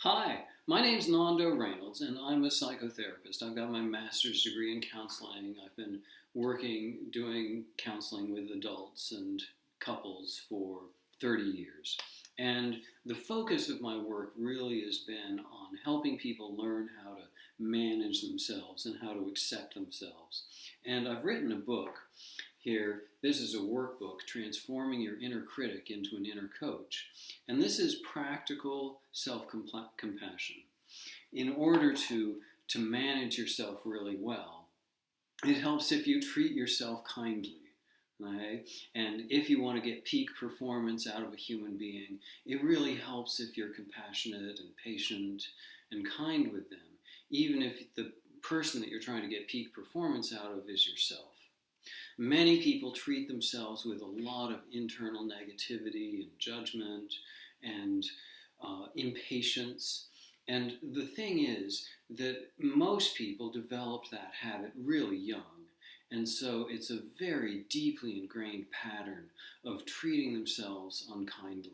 Hi, my name's Nando Raynolds, and I'm a psychotherapist. I've got my master's degree in counseling. I've been doing counseling with adults and couples for 30 years. And the focus of my work really has been on helping people learn how to manage themselves and how to accept themselves. And I've written a book here. This is a workbook, Transforming Your Inner Critic into an Inner Coach. And this is practical self-compassion. In order to manage yourself really well, it helps if you treat yourself kindly. Okay? And if you want to get peak performance out of a human being, it really helps if you're compassionate and patient and kind with them, even if the person that you're trying to get peak performance out of is yourself. Many people treat themselves with a lot of internal negativity and judgment and impatience. And the thing is that most people developed that habit really young. And so it's a very deeply ingrained pattern of treating themselves unkindly.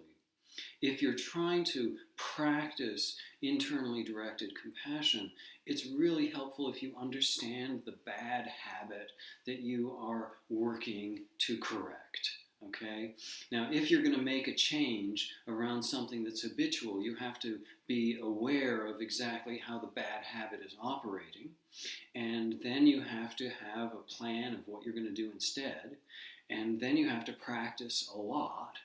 If you're trying to practice internally directed compassion, it's really helpful if you understand the bad habit that you are working to correct. Okay? Now, if you're going to make a change around something that's habitual, you have to be aware of exactly how the bad habit is operating. And then you have to have a plan of what you're going to do instead. And then you have to practice a lot.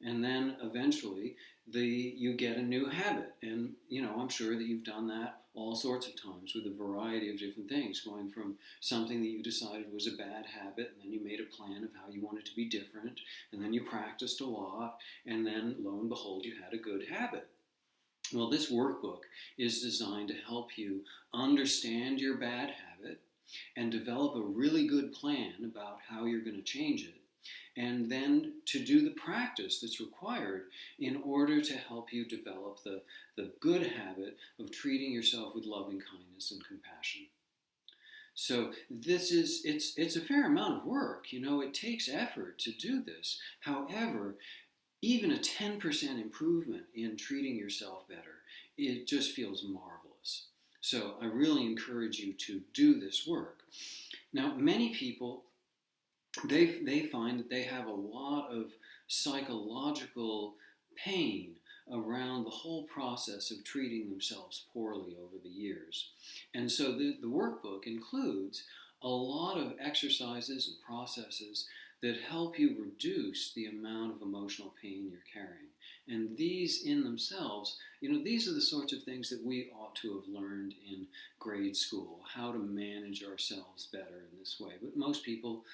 And then eventually you get a new habit. And, I'm sure that you've done that all sorts of times with a variety of different things, going from something that you decided was a bad habit, and then you made a plan of how you wanted to be different, and then you practiced a lot, and then lo and behold, you had a good habit. Well, this workbook is designed to help you understand your bad habit and develop a really good plan about how you're going to change it, and then to do the practice that's required in order to help you develop the good habit of treating yourself with loving kindness and compassion. So it's a fair amount of work. It takes effort to do this. However, even a 10% improvement in treating yourself better, it just feels marvelous. So I really encourage you to do this work. Now, many people, they find that they have a lot of psychological pain around the whole process of treating themselves poorly over the years. And so the workbook includes a lot of exercises and processes that help you reduce the amount of emotional pain you're carrying. And these in themselves, these are the sorts of things that we ought to have learned in grade school, how to manage ourselves better in this way. But most people,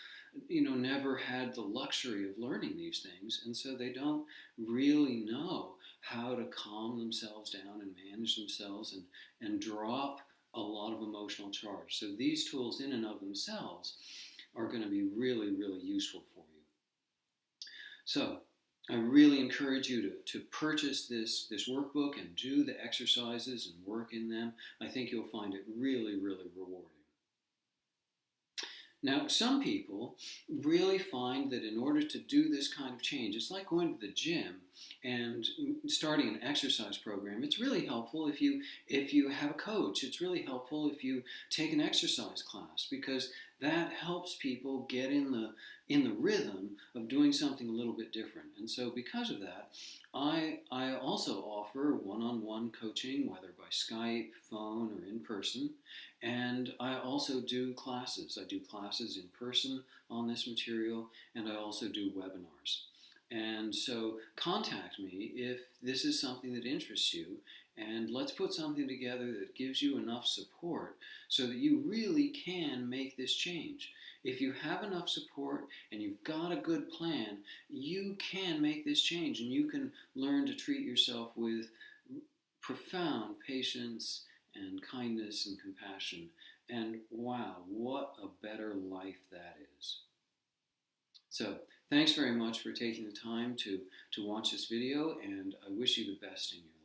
never had the luxury of learning these things, and so they don't really know how to calm themselves down and manage themselves and drop a lot of emotional charge. So these tools in and of themselves are going to be really, really useful for you. So I really encourage you to purchase this workbook and do the exercises and work in them. I think you'll find it really, really rewarding. Now, some people really find that in order to do this kind of change, it's like going to the gym and starting an exercise program. It's really helpful if you have a coach. It's really helpful if you take an exercise class, because that helps people get in the rhythm of doing something a little bit different. And so because of that, I also offer one-on-one coaching, whether by Skype, phone, or in person. And I also do classes. I do classes in person on this material, and I also do webinars. And so contact me if this is something that interests you, and let's put something together that gives you enough support so that you really can make this change. If you have enough support and you've got a good plan, you can make this change, and you can learn to treat yourself with profound patience and kindness and compassion. And wow, what a better life that is. So thanks very much for taking the time to watch this video, and I wish you the best in your life.